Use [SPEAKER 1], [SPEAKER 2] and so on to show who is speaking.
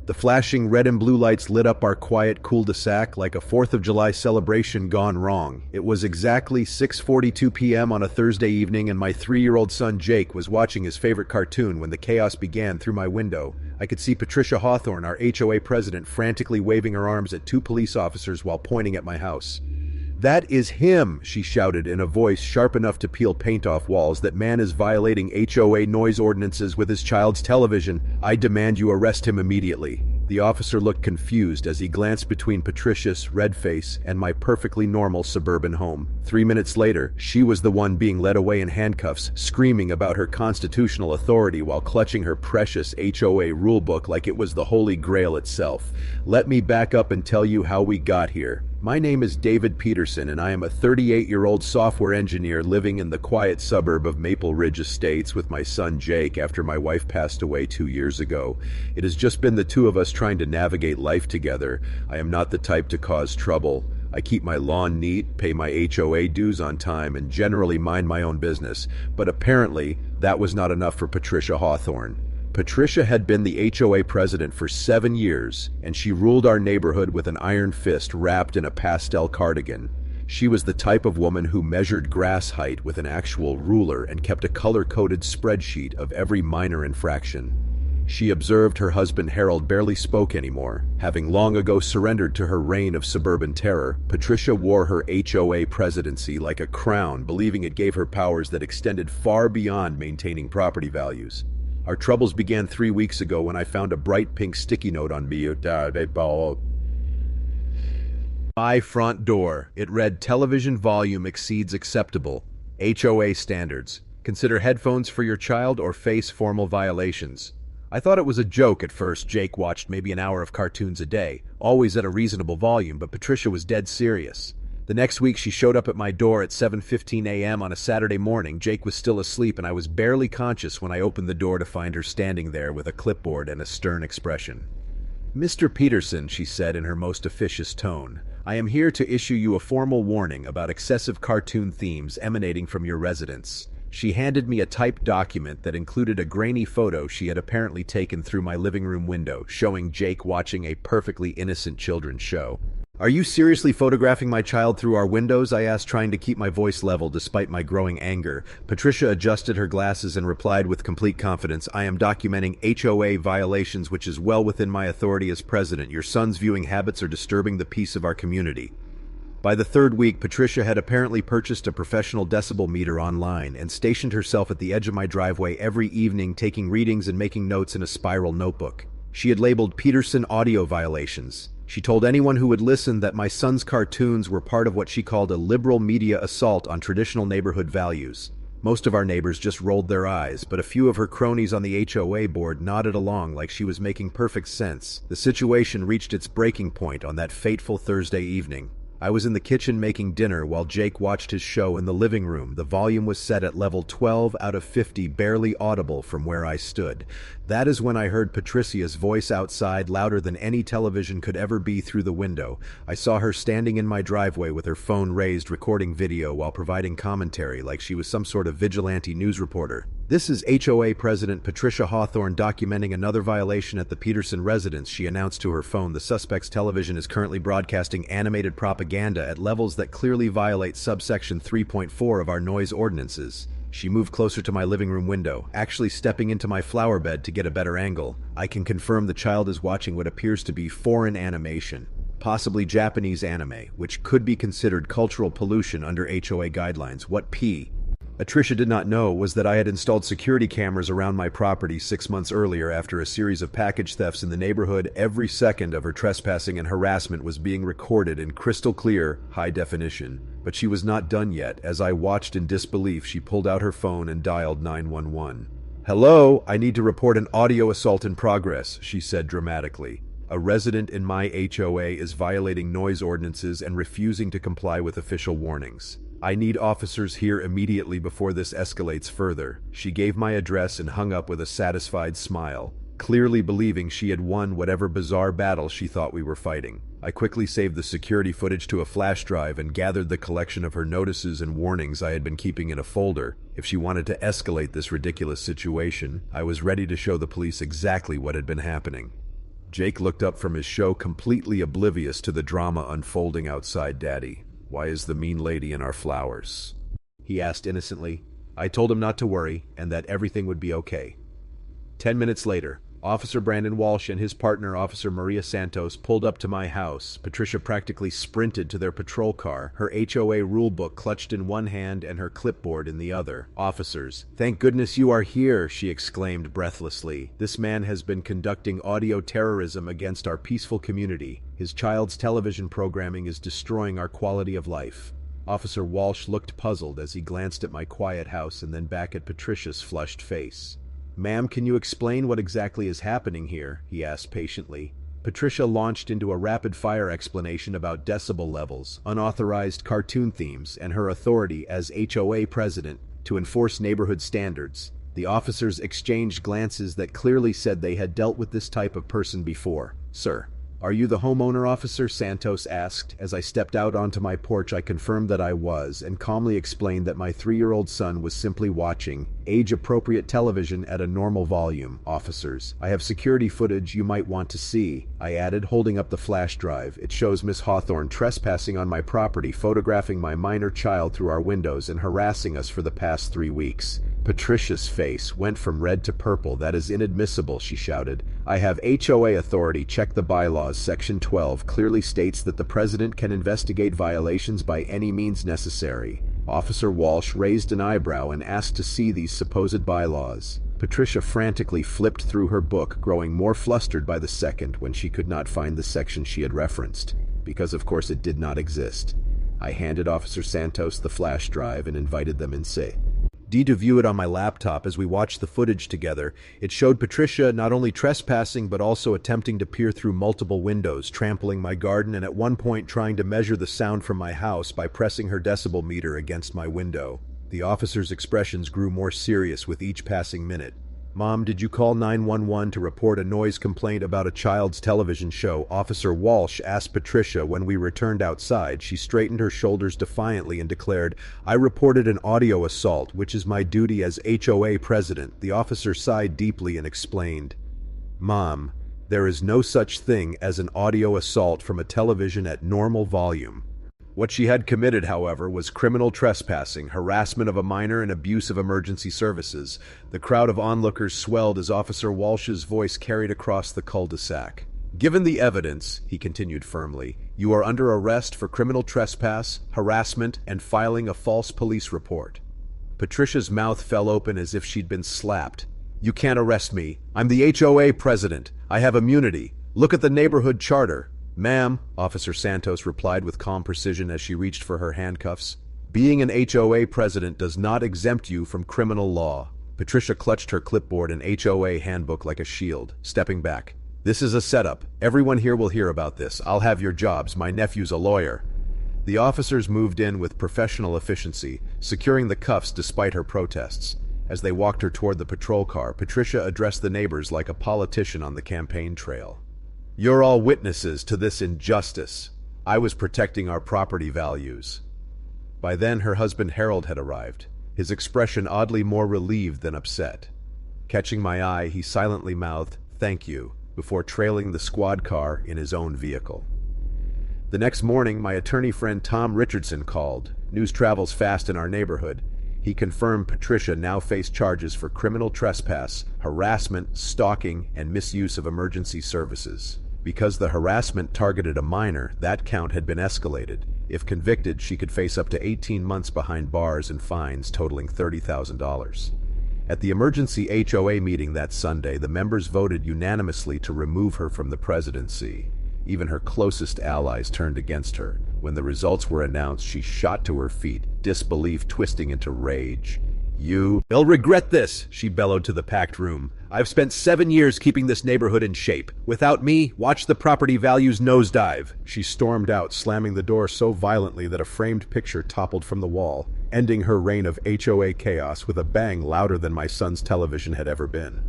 [SPEAKER 1] The flashing red and blue lights lit up our quiet cul-de-sac like a 4th of July celebration gone wrong. It was exactly 6:42 p.m. on a Thursday evening, and my 3-year-old son Jake was watching his favorite cartoon when the chaos began. Through my window, I could see Patricia Hawthorne, our HOA president, frantically waving her arms at 2 police officers while pointing at my house. "That is him," she shouted in a voice sharp enough to peel paint off walls. "That man is violating HOA noise ordinances with his child's television. I demand you arrest him immediately." The officer looked confused as he glanced between Patricia's red face and my perfectly normal suburban home. 3 minutes later, she was the one being led away in handcuffs, screaming about her constitutional authority while clutching her precious HOA rulebook like it was the Holy Grail itself. Let me back up and tell you how we got here. My name is David Peterson, and I am a 38-year-old software engineer living in the quiet suburb of Maple Ridge Estates with my son Jake after my wife passed away 2 years ago. It has just been the two of us trying to navigate life together. I am not the type to cause trouble. I keep my lawn neat, pay my HOA dues on time, and generally mind my own business. But apparently, that was not enough for Patricia Hawthorne. Patricia had been the HOA president for 7 years, and she ruled our neighborhood with an iron fist wrapped in a pastel cardigan. She was the type of woman who measured grass height with an actual ruler and kept a color-coded spreadsheet of every minor infraction. She observed her husband Harold barely spoke anymore. Having long ago surrendered to her reign of suburban terror, Patricia wore her HOA presidency like a crown, believing it gave her powers that extended far beyond maintaining property values. Our troubles began 3 weeks ago when I found a bright pink sticky note on my front door. It read, "Television volume exceeds acceptable. HOA standards. Consider headphones for your child or face formal violations." I thought it was a joke at first. Jake watched maybe an hour of cartoons a day, always at a reasonable volume, but Patricia was dead serious. The next week, she showed up at my door at 7:15 a.m. on a Saturday morning. Jake was still asleep, and I was barely conscious when I opened the door to find her standing there with a clipboard and a stern expression. "Mr. Peterson," she said in her most officious tone, "I am here to issue you a formal warning about excessive cartoon themes emanating from your residence." She handed me a typed document that included a grainy photo she had apparently taken through my living room window, showing Jake watching a perfectly innocent children's show. "Are you seriously photographing my child through our windows?" I asked, trying to keep my voice level despite my growing anger. Patricia adjusted her glasses and replied with complete confidence, "I am documenting HOA violations, which is well within my authority as president. Your son's viewing habits are disturbing the peace of our community." By the 3rd week, Patricia had apparently purchased a professional decibel meter online and stationed herself at the edge of my driveway every evening, taking readings and making notes in a spiral notebook. She had labeled Peterson audio violations. She told anyone who would listen that my son's cartoons were part of what she called a liberal media assault on traditional neighborhood values. Most of our neighbors just rolled their eyes, but a few of her cronies on the HOA board nodded along like she was making perfect sense. The situation reached its breaking point on that fateful Thursday evening. I was in the kitchen making dinner while Jake watched his show in the living room. The volume was set at level 12 out of 50, barely audible from where I stood. That is when I heard Patricia's voice outside, louder than any television could ever be through the window. I saw her standing in my driveway with her phone raised, recording video while providing commentary like she was some sort of vigilante news reporter. "This is HOA President Patricia Hawthorne documenting another violation at the Peterson residence," she announced to her phone. "The suspect's television is currently broadcasting animated propaganda at levels that clearly violate subsection 3.4 of our noise ordinances." She moved closer to my living room window, actually stepping into my flower bed to get a better angle. "I can confirm the child is watching what appears to be foreign animation, possibly Japanese anime, which could be considered cultural pollution under HOA guidelines. What Patricia did not know was that I had installed security cameras around my property 6 months earlier after a series of package thefts in the neighborhood. Every second of her trespassing and harassment was being recorded in crystal clear, high definition. But she was not done yet. As I watched in disbelief, she pulled out her phone and dialed 911. "Hello, I need to report an audio assault in progress," she said dramatically. "A resident in my HOA is violating noise ordinances and refusing to comply with official warnings. I need officers here immediately before this escalates further." She gave my address and hung up with a satisfied smile, clearly believing she had won whatever bizarre battle she thought we were fighting. I quickly saved the security footage to a flash drive and gathered the collection of her notices and warnings I had been keeping in a folder. If she wanted to escalate this ridiculous situation, I was ready to show the police exactly what had been happening. Jake looked up from his show, completely oblivious to the drama unfolding outside. "Daddy, why is the mean lady in our flowers?" he asked innocently. I told him not to worry and that everything would be okay. 10 minutes later, Officer Brandon Walsh and his partner, Officer Maria Santos, pulled up to my house. Patricia practically sprinted to their patrol car, her HOA rulebook clutched in one hand and her clipboard in the other. "Officers, thank goodness you are here," she exclaimed breathlessly. "This man has been conducting audio terrorism against our peaceful community. His child's television programming is destroying our quality of life." Officer Walsh looked puzzled as he glanced at my quiet house and then back at Patricia's flushed face. "Ma'am, can you explain what exactly is happening here?" he asked patiently. Patricia launched into a rapid-fire explanation about decibel levels, unauthorized cartoon themes, and her authority as HOA president to enforce neighborhood standards. The officers exchanged glances that clearly said they had dealt with this type of person before. "Sir, are you the homeowner, officer?" Santos asked. As I stepped out onto my porch, I confirmed that I was, and calmly explained that my 3-year-old son was simply watching age-appropriate television at a normal volume. "Officers, I have security footage you might want to see," I added, holding up the flash drive. "It shows Miss Hawthorne trespassing on my property, photographing my minor child through our windows, and harassing us for the past 3 weeks. Patricia's face went from red to purple. "That is inadmissible," she shouted. "I have HOA authority. Check the bylaws. Section 12 clearly states that the president can investigate violations by any means necessary." Officer Walsh raised an eyebrow and asked to see these supposed bylaws. Patricia frantically flipped through her book, growing more flustered by the second when she could not find the section she had referenced, because of course it did not exist. I handed Officer Santos the flash drive and invited them inside to view it on my laptop. As we watched the footage together, it showed Patricia not only trespassing but also attempting to peer through multiple windows, trampling my garden, and at one point trying to measure the sound from my house by pressing her decibel meter against my window. The officer's expressions grew more serious with each passing minute. "Mom, did you call 911 to report a noise complaint about a child's television show?" Officer Walsh asked Patricia when we returned outside. She straightened her shoulders defiantly and declared, "I reported an audio assault, which is my duty as HOA president." The officer sighed deeply and explained, "Mom, there is no such thing as an audio assault from a television at normal volume." What she had committed, however, was criminal trespassing, harassment of a minor, and abuse of emergency services. The crowd of onlookers swelled as Officer Walsh's voice carried across the cul-de-sac. "Given the evidence," he continued firmly, "you are under arrest for criminal trespass, harassment, and filing a false police report." Patricia's mouth fell open as if she'd been slapped. "You can't arrest me. I'm the HOA president. I have immunity. Look at the neighborhood charter." "Ma'am," Officer Santos replied with calm precision as she reached for her handcuffs, "being an HOA president does not exempt you from criminal law." Patricia clutched her clipboard and HOA handbook like a shield, stepping back. "This is a setup. Everyone here will hear about this. I'll have your jobs. My nephew's a lawyer." The officers moved in with professional efficiency, securing the cuffs despite her protests. As they walked her toward the patrol car, Patricia addressed the neighbors like a politician on the campaign trail. "You're all witnesses to this injustice. I was protecting our property values." By then, her husband Harold had arrived, his expression oddly more relieved than upset. Catching my eye, he silently mouthed, "Thank you," before trailing the squad car in his own vehicle. The next morning, my attorney friend Tom Richardson called. News travels fast in our neighborhood. He confirmed Patricia now faced charges for criminal trespass, harassment, stalking, and misuse of emergency services. Because the harassment targeted a minor, that count had been escalated. If convicted, she could face up to 18 months behind bars and fines totaling $30,000. At the emergency HOA meeting that Sunday, the members voted unanimously to remove her from the presidency. Even her closest allies turned against her. When the results were announced, she shot to her feet, disbelief twisting into rage. "They'll regret this," she bellowed to the packed room. "I've spent 7 years keeping this neighborhood in shape. Without me, watch the property values nosedive." She stormed out, slamming the door so violently that a framed picture toppled from the wall, ending her reign of HOA chaos with a bang louder than my son's television had ever been.